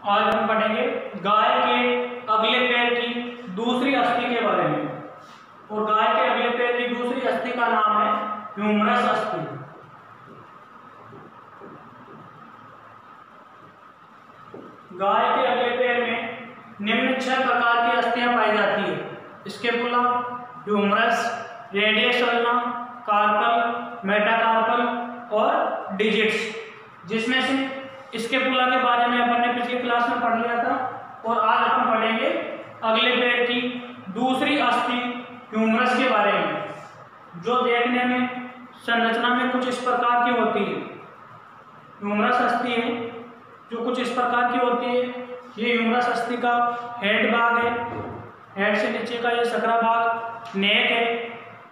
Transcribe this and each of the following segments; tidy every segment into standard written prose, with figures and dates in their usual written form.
आज हम पढ़ेंगे गाय के अगले पैर की दूसरी अस्थि के बारे में। और गाय के अगले पैर की दूसरी अस्थि का नाम है ह्यूमरस अस्थि। गाय के अगले पैर में निम्न 6 प्रकार की अस्थियां पाई जाती है। Scapula, humerus, radius ulna, carpal, metacarpal और डिजिट्स, जिसमें से स्कैपुला के बारे में अपन ने पिछली क्लास में पढ़ लिया था। और आज अपन पढ़ेंगे अगले पैर की दूसरी अस्थि ह्यूमरस के बारे में, जो देखने में संरचना में कुछ इस प्रकार की होती है। ह्यूमरस अस्थि है जो कुछ इस प्रकार की होती है। ये ह्यूमरस अस्थि का हेड भाग है, हेड से नीचे का ये सकरा भाग नेक है।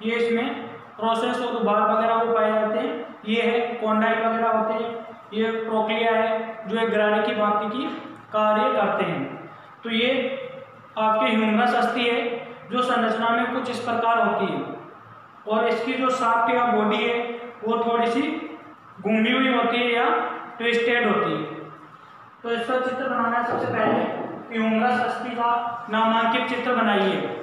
ये इसमें प्रोसेस और उभार वगैरह वो पाए जाते हैं। ये है कॉन्डाइल वगैरह होते हैं। ये प्रोक्लिया है जो एक गरारे की भांति की कार्य करते हैं। तो ये आपके ह्यूमरस अस्थि है जो संरचना में कुछ इस प्रकार होती है। और इसकी जो शाफ्ट या बॉडी है वो थोड़ी सी घूमी हुई होती है या ट्विस्टेड होती है। तो इसका चित्र बनाना है। सबसे पहले ह्यूमरस अस्थि का नामांकित चित्र बनाइए।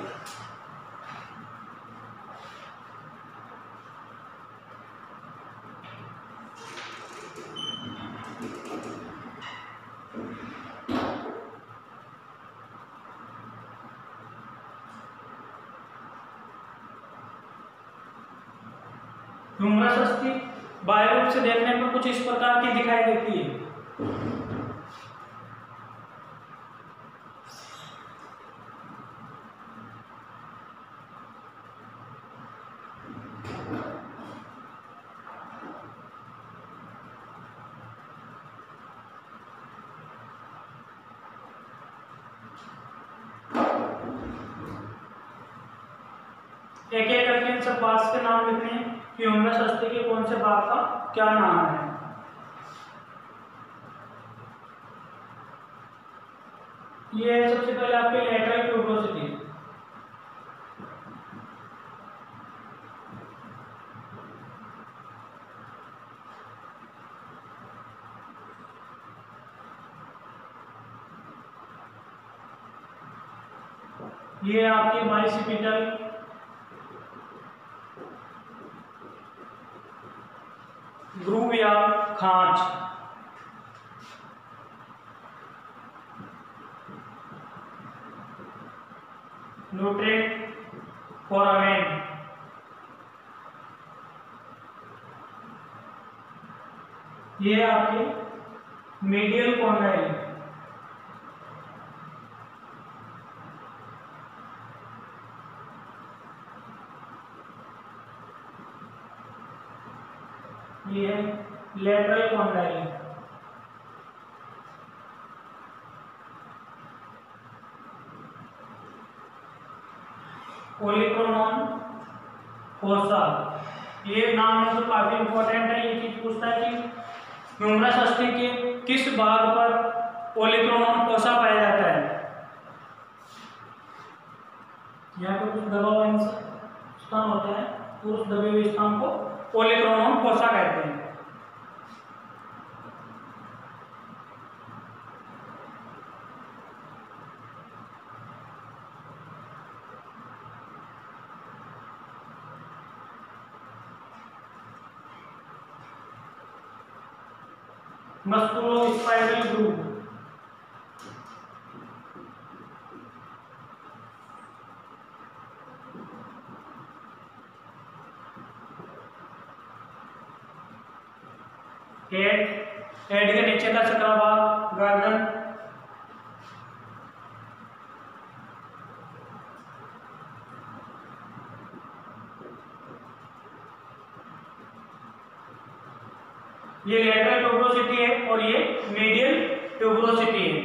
ह्यूमरस अस्थि बाह्य रूप से देखने पर कुछ इस प्रकार की दिखाई देती है। एक एक करके इन सब पार्ट्स के नाम लिखने हैं कि ह्यूमरस अस्थि के कौन से भाग का क्या नाम है। ये है सबसे पहले आपके लेटरल ट्यूबरोसिटी। ये आपकी बाइसिपिटल ग्रूव या खांच। न्यूट्रेट फोरामेन। ये आपके मीडियल कॉन्डाइल। ये है लेटरल कॉन्डाइल। ओलिक्रोनॉन फोसा। ये नाम में तो काफी इंपॉर्टेंट है। ये चीज पूछता है कि ह्यूमरस अस्थि के किस भाग पर ओलिक्रोनॉन फोसा पाया जाता है। यहाँ पे कुछ दबा हुआ स्थान होता है तो उस दबे हुए स्थान को ओलिक्रोनॉन फोसा कहते हैं। मस्कुलोस्पाइरल ग्रूव। हेड के नीचे का सकरा भाग गर्दन। ये लेटरल ट्यूबरोसिटी है और ये मीडियल ट्यूबरोसिटी है।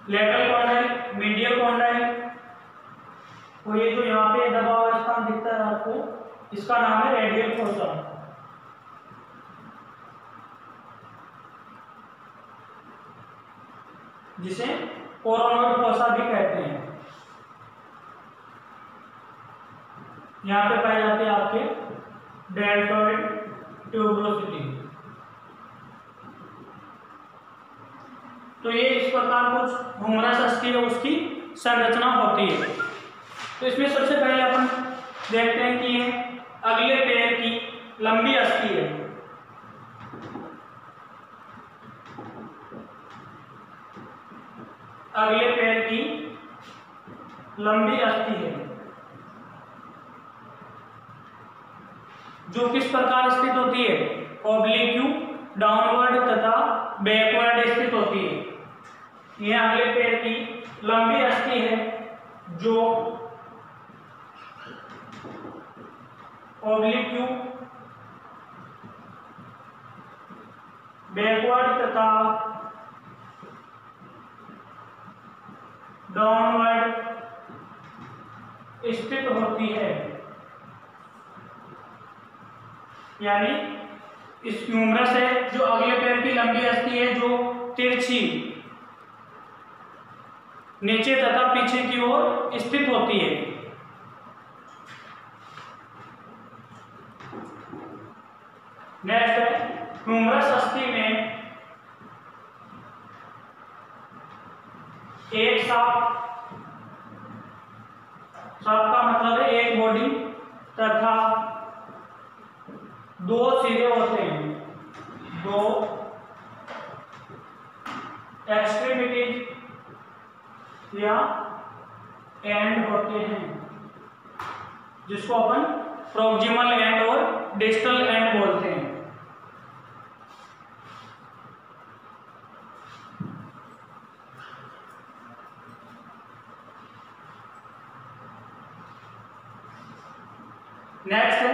Lateral condyle, medial condyle. और ये जो यहाँ पे दबा हुआ स्थान दिखता है आपको, इसका नाम है रेडियल फोसा। जिसे कोरोनोइड फोसा भी कहते हैं। यहाँ पे पाए जाते हैं आपके डेल्टोइड ट्यूबरोसिटी। तो ये इस प्रकार कुछ ह्यूमरस अस्थि है उसकी संरचना होती है। तो इसमें सबसे पहले अपन देखते हैं कि ये अगले पैर की लंबी अस्थि है। अगले पैर की लंबी अस्थि है जो किस प्रकार स्थित होती है, ऑब्लिक्यू, डाउनवर्ड तथा बैकवर्ड स्थित होती है। यह अगले पैर की लंबी अस्थि है जो ऑब्लिक्यू, बैकवर्ड तथा डाउनवर्ड स्थित होती है। यानी इस ह्यूमरस है जो अगले पैर की लंबी अस्थि है जो तिरछी नीचे तथा पीछे की ओर स्थित होती है। नेक्स्ट है ह्यूमरस अस्थि में एक सांप का मतलब है एक बॉडी तथा दो सिरे होते हैं, दो एक्सट्रीमिटीज या एंड होते हैं जिसको अपन प्रोक्सिमल एंड और डिस्टल एंड बोलते हैं। नेक्स्ट है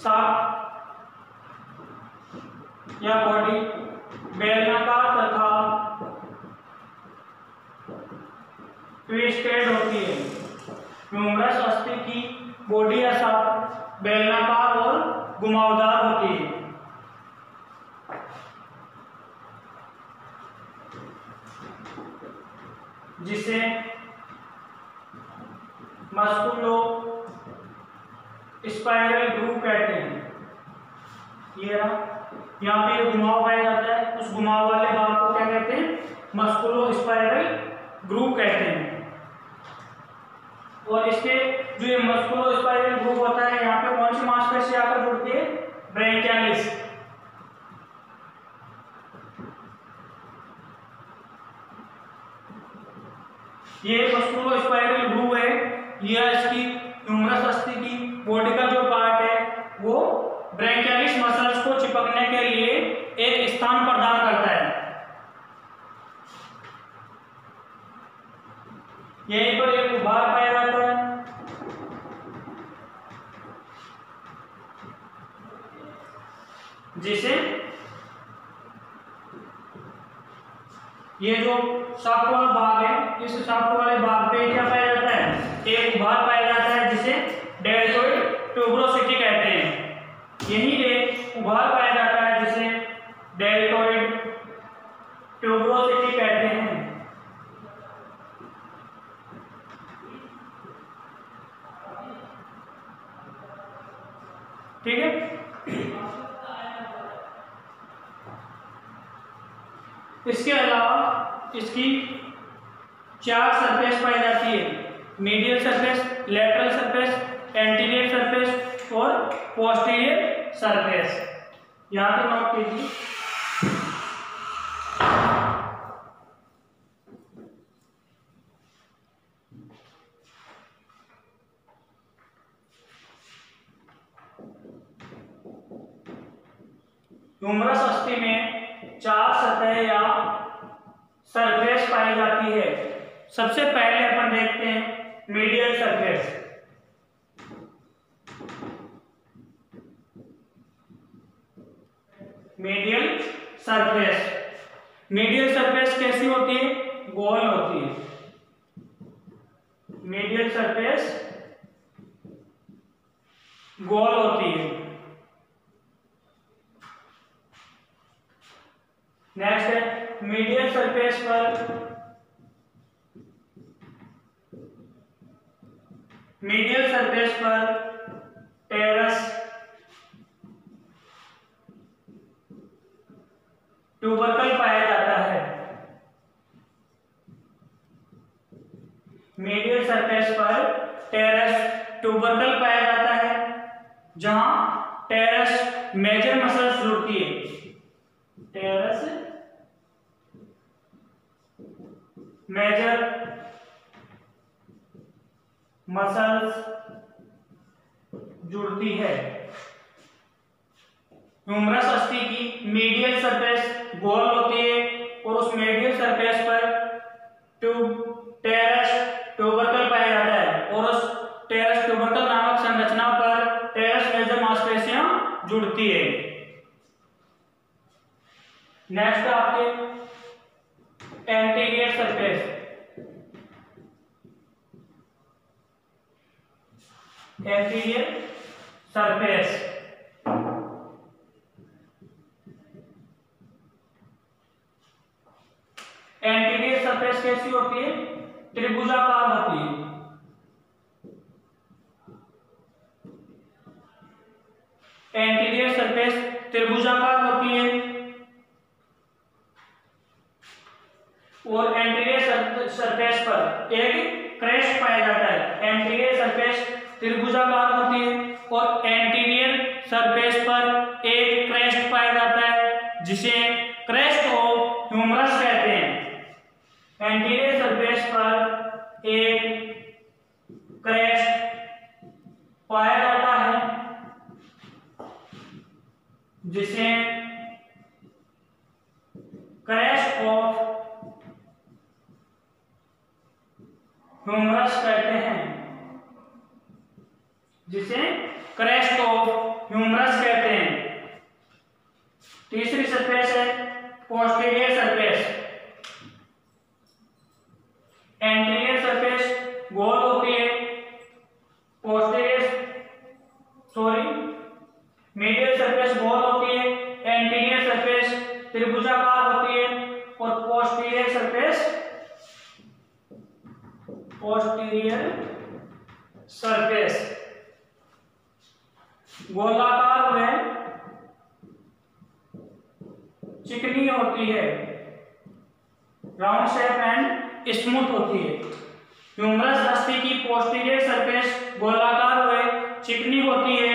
सांप या बॉडी बेलनाकार तथा ट्विस्टेड होती है। ह्यूमरस अस्थि की बॉडी या सांप बेलनाकार और घुमावदार होती है। जिसे मस्कुलो स्पाइरल ग्रूव कहते हैं। ये यहाँ पे घुमाव पाया जाता है, उस घुमाव वाले भाग को क्या कहते हैं, मस्कुलो स्पाइरल ग्रूव कहते हैं। और इसके जो ये मस्कुलो स्पाइरल ग्रूव होता है यहाँ पे कौन सी मांसपेशी आकर जुड़ती है, ब्रैंकियालिस। ये मस्कुलो स्पाइरल ग्रूव है, यह इसकी ह्यूमरस अस्थि की बॉडी का जो पार्ट है वो ब्रैंकियालिस मसल्स को चिपकने के लिए एक स्थान प्रदान करता है। यहीं पर एक उभार पाया जाता है जिसे ये जो शाफ्ट वाला भाग है, इस शाफ्ट वाले भाग पे क्या पाया जाता है, एक उभार पाया जाता है जिसे डेल्टोइड ट्यूब्रोसिटी कहते हैं। यही एक उभार पाया जाता है जिसे डेल्टोइड ट्यूब्रोसिटी कहते हैं। ठीक है। इसके अलावा इसकी चार सरफेस पाई जाती है, medial surface, lateral surface, anterior surface और पोस्टीरियर सरफेस। यहां पर नोट कीजिए। ह्यूमरस अस्थि में चार सतह या सरफेस पाई जाती है। सबसे पहले अपन देखते हैं medial surface. Medial surface, medial surface कैसी होती है, गोल होती है। मीडियल सरफेस गोल होती है। नेक्स्ट है मीडियल सरफेस पर टेरस सरफेस पर टेरेस ट्यूबरकल पाया जाता है, जहां टेरेस मेजर मसल्स जुड़ती है। टेरेस मेजर मसल्स जुड़ती है। ह्यूमरस अस्थि की मीडियल सरफेस गोल होती है और उस मीडियल सरफेस पर टेरेस ट्यूबरकल पाया जाता है और उस टेरेस ट्यूबरकल नामक संरचना पर टेरेस मेजर मांसपेशियां जुड़ती है। नेक्स्ट आपके anterior surface. Anterior surface anterior surface कैसी होती है? त्रिभुजाकार होती है। एंटीरियर सरफेस त्रिभुजाकार होती है और एंटीरियर सरफेस पर एक क्रेस्ट पाया जाता है। एंटीरियर सरफेस त्रिभुजाकार होती है और एंटीरियर सरफेस पर एक क्रेस्ट पाया जाता है, जिसे क्रेस्ट ऑफ ह्यूमरस कहते हैं। एंटीरियर सरफेस पर एक क्रेस्ट पाया जाता है, जिसे क्रेस्ट ऑफ ह्यूमरस कहते हैं। जिसे क्रेस्ट ऑफ ह्यूमरस कहते हैं। तीसरी सरफेस है पोस्टीरियर सरफेस। एंटीरियर सरफेस गोल होती है, मीडियल सरफेस गोल होती है, एंटीरियर सरफेस त्रिभुजाकार होती है और पोस्टीरियर सरफेस गोलाकार में चिकनी होती है, राउंड शेप एंड स्मूथ होती है। ह्यूमरस अस्थि की पोस्टीरियर सरफेस गोलाकार व चिकनी होती है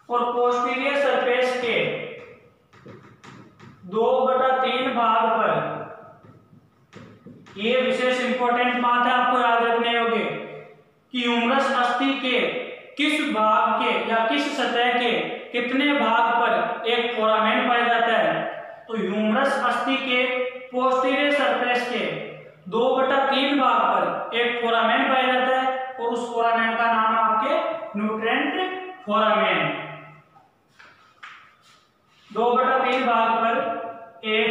और पोस्टीरियर सरफेस के 2/3 भाग पर, यह विशेष इंपॉर्टेंट बात है आपको याद रखने योग्य, कि ह्यूमरस अस्थि के किस भाग के या किस सतह के कितने भाग पर एक फोरामेन पाया जाता है। तो ह्यूमरस अस्थि के पोस्टीरियर सरफेस के 2/3 भाग पर एक फोरामेन पाया जाता है और उस फोरामेन का नाम आपके न्यूट्रेंट फोरामेन। 2/3 भाग पर एक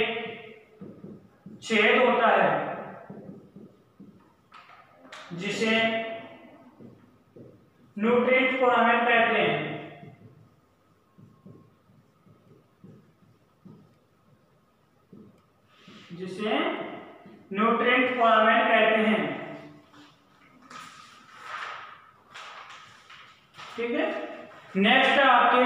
छेद होता है, जिसे न्यूट्रेंट फोरामेन कहते हैं। जिसे न्यूट्रेंट फोरामेन कहते हैं। ठीक है। नेक्स्ट है आपके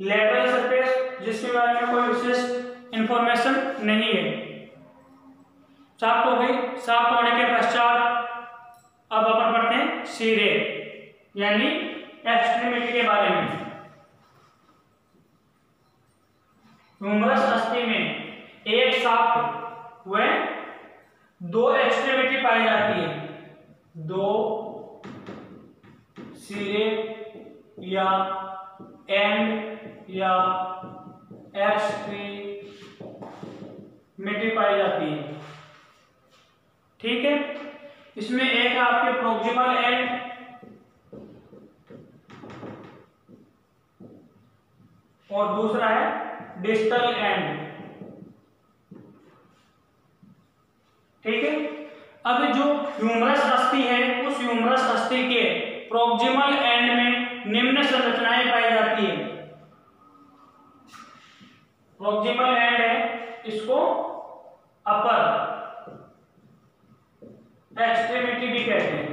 लेटरल सरफेस, जिसके बारे में कोई विशेष इंफॉर्मेशन नहीं है। साफ्ट हो गई। साफ्ट होने के पश्चात अब अपन पढ़ते हैं सिरे यानी एक्सट्रीमिटी के बारे में। ह्यूमरस अस्थि में एक साफ्ट व 2 एक्सट्रीमिटी पाई जाती है। 2 सिरे या एंड या एक्सट्रीमिटी पाई जाती है। ठीक है। इसमें एक है आपके प्रोक्सिमल एंड और दूसरा है डिस्टल एंड। ठीक है। अब जो ह्यूमरस अस्थि है, उस ह्यूमरस अस्थि के प्रोक्सिमल एंड में निम्न संरचनाएं पाई जाती है। प्रोक्सिमल एंड है, इसको अपर एक्सट्रीमिटी भी कहते हैं।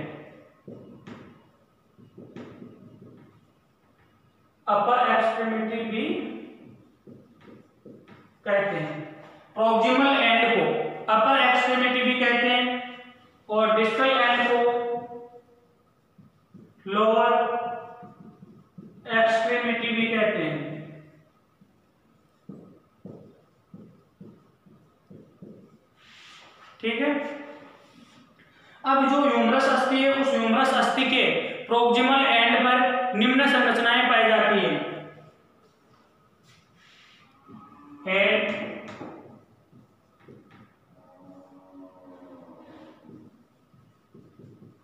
अपर एक्सट्रीमिटी भी कहते हैं। प्रोक्सिमल एंड ठीक है। अब जो ह्यूमरस अस्थि है, उस ह्यूमरस अस्थि के प्रोक्सिमल एंड पर निम्न संरचनाएं पाई जाती है। हेड,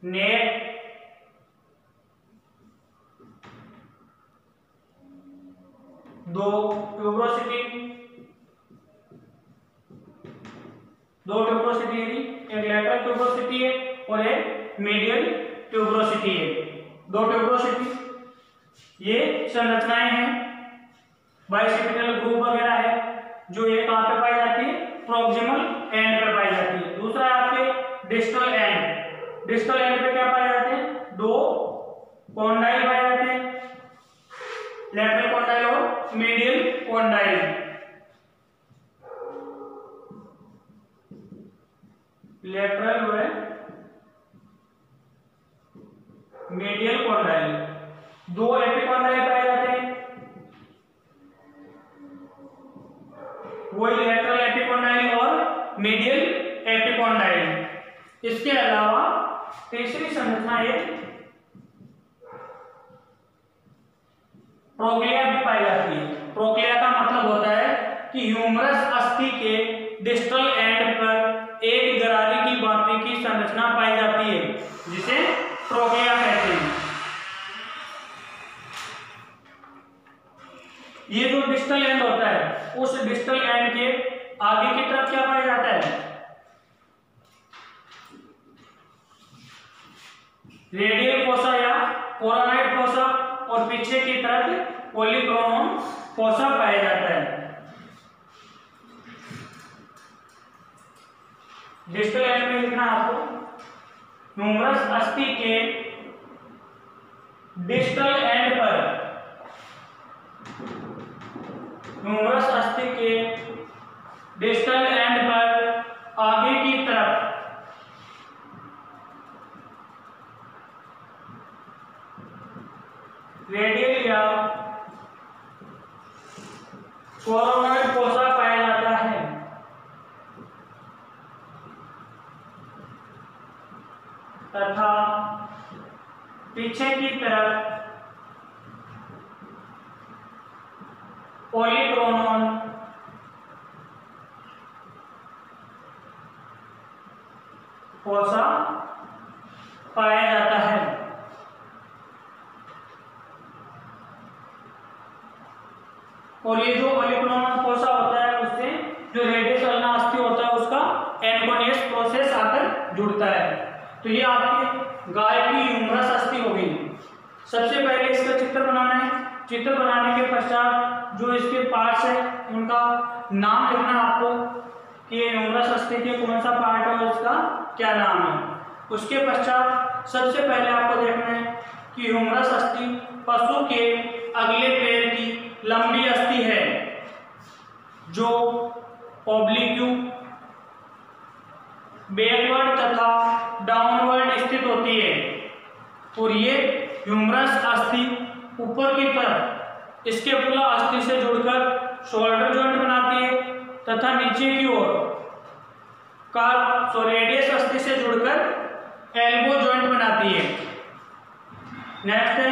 नेक, दो ट्यूब्रोसिटी है, एक लेटरल ट्यूब्रोसिटी है और एक मीडियल ट्यूब्रोसिटी है। दो ट्यूब्रोसिटी ये संरचनाएं हैं, बाइसेप्टिकल ग्रुप वगैरह है, जो ये कहां पे पाई जाती है? प्रोक्सिमल एंड पर पाई जाती है। दूसरा है आपके डिस्टल एंड। डिस्टल एंड पे क्या पाए जाते हैं? दो कॉन्डाइल पाए जाते हैं, लेटरल कॉन्डाइल और मीडियल कॉन्डाइल। लेटरल व मीडियल कॉन्डाइल। दो एपिकॉन्डाइल पाए जाते हैं, वही लेटरल एपिकॉन्डाइल और मीडियल एपिकॉन्डाइल। इसके अलावा तीसरी संरचना है प्रोक्लिया भी पाई जाती है। प्रोक्लिया का मतलब होता है कि ह्यूमरस अस्थि के डिस्टल एंड पर एक गरारी की बाकी की संरचना पाई जाती है, जिसे प्रोक्लिया कहते हैं। ये जो डिस्टल एंड होता है, उस डिस्टल एंड के आगे की तरफ क्या पाया जाता है? रेडियल फोसा या कोरोनाइड फोसा, और पीछे की तरफ पॉलीक्रोनोन फोसा पाया जाता है। डिस्टल एंड में लिखना आपको, ह्यूमरस अस्थि के डिस्टल एंड पर, ह्यूमरस अस्थि के डिस्टल एंड पर आगे की तरफ रेडियल या कोरोनाइड फोसा पाया जाता है। तथा पीछे की तरफ पॉलीक्रोनोन फोसा पाया जाता है। और ये जो पॉलीक्रोनोन फोसा होता है, उससे जो रेडियस अल्ना अस्थि होता है उसका एनकोनियस प्रोसेस आकर जुड़ता है। तो ये आपकी गाय की ह्यूमरस अस्थि हो गई। सबसे पहले इसका चित्र बनाना है। चित्र बनाने के पश्चात जो इसके पार्ट्स है उनका नाम लिखना है आपको कि ये ह्यूमरस अस्थि के कौन सा पार्ट है और इसका क्या नाम है। उसके पश्चात सबसे पहले आपको देखना है कि ह्यूमरस अस्थि पशु के अगले पैर की लंबी अस्थि है, जो ओब्लिक्यू, बैकवर्ड तथा डाउनवर्ड स्थित होती है। और ये ह्यूमरस अस्थि ऊपर की तरफ स्कैपुला अस्थि से जुड़कर शोल्डर जॉइंट बनाती है तथा नीचे की ओर रेडियस अस्थि से जुड़कर एल्बो जॉइंट बनाती है। नेक्स्ट है,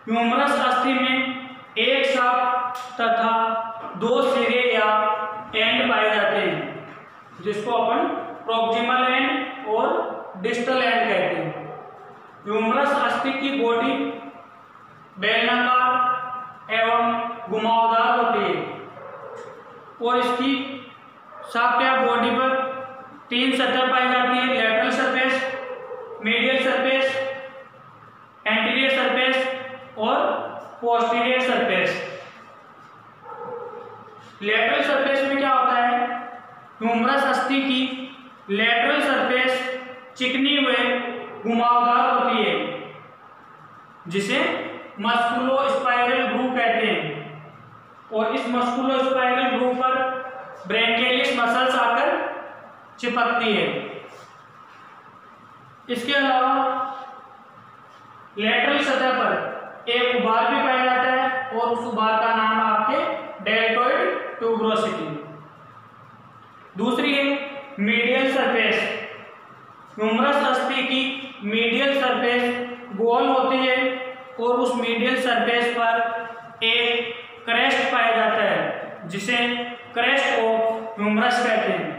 ह्यूमरस अस्थि में एक शाफ्ट तथा दो सिरे या एंड पाए जाते हैं, जिसको अपन प्रोक्सिमल एंड और डिस्टल एंड कहते हैं। ह्यूमरस अस्थि की बॉडी बेलनाकार एवं घुमावदार होती है और इसकी शाफ्ट या बॉडी पर तीन सतह पाई जाती है: lateral surface, medial surface, anterior surface और पोस्टीरियर सरफेस। लेटरल सरफेस में क्या होता है? ह्यूमरस अस्थि की लेटरल सरफेस चिकनी व घुमावदार होती है, जिसे मस्कुलो स्पाइरल ग्रूव कहते हैं। और इस मस्कुलो स्पाइरल ग्रूव पर ब्रैंकियलिस मसल्स आकर चिपकती है। इसके अलावा लेटरल सतह पर एक उभार भी पाया जाता है और उस उभार का नाम है आपके डेल्टोइड ट्यूब्रोसिटी। दूसरी है मीडियल सरफेस, ह्यूमरस अस्थि की मीडियल सरफेस गोल होती है और उस मीडियल सरफेस पर एक क्रेस्ट पाया जाता है जिसे क्रेस्ट ऑफ ह्यूमरस कहते हैं।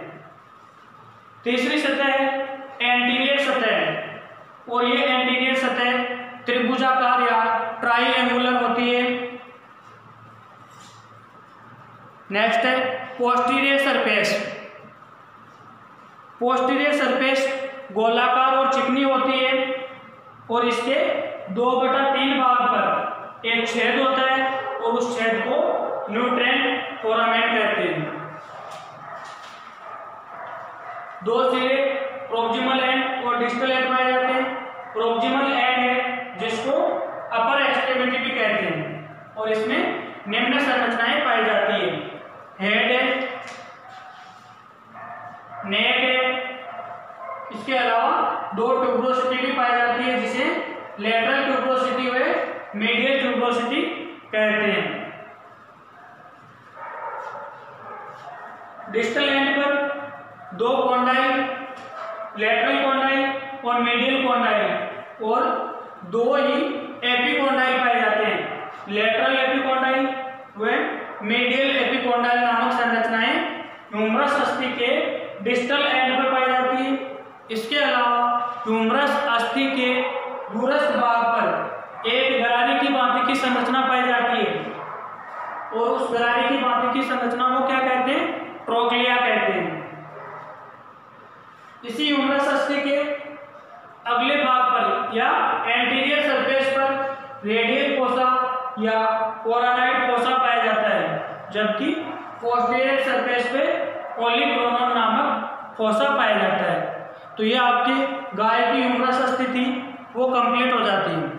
तीसरी सतह है एंटीरियर सतह, और ये एंटीरियर सतह त्रिभुजाकार या ट्राइएंगुलर होती है। नेक्स्ट है पोस्टीरियर सरफेस। पोस्टीरियर सरफेस गोलाकार और चिकनी होती है और इसके 2/3 भाग पर एक छेद होता है और उस छेद को न्यूट्रेंट फोरामेन कहते हैं। दो सिरे प्रोक्सिमल एंड और डिस्टल एंड पाए जाते हैं। प्रोक्सिमल एंड है जिसको अपर एक्सट्रीमिटी भी कहते हैं और इसमें निम्न संरचनाएं पाई जाती है। हेड है, नेक है, इसके अलावा दो ट्यूब्रोसिटी भी पाई जाती है जिसे लेटरल ट्यूब्रोसिटी व मीडियल ट्यूब्रोसिटी कहते हैं। डिस्टल एंड पर दो कॉन्डाइल, लेटरल कॉन्डाइल और मीडियल कॉन्डाइल, और दो ही एपिकॉन्डाइल पाए जाते हैं। लेटरल एपिकॉन्डाइल व मीडियल एपिकॉन्डाइल नामक संरचनाएं ह्यूमरस अस्थि के डिस्टल एंड पर पाई जाती है। इसके अलावा ह्यूमरस अस्थि के दूरस्थ भाग पर एक गरारे की भांति की संरचना पाई जाती है और उस गरारे की भांति की संरचना को क्या कहते हैं? ट्रोक्लिया कहते हैं। इसी ह्यूमरस अस्थि के अगले भाग पर या एंटीरियर सरफेस पर रेडियल फोसा या कोरानाइड फोसा पाया जाता है, जबकि पोस्टीरियर सरफेस पे ओलिक्रोनम नामक फोसा पाया जाता है। तो ये आपकी गाय की ह्यूमरस अस्थि थी वो कंप्लीट हो जाती है।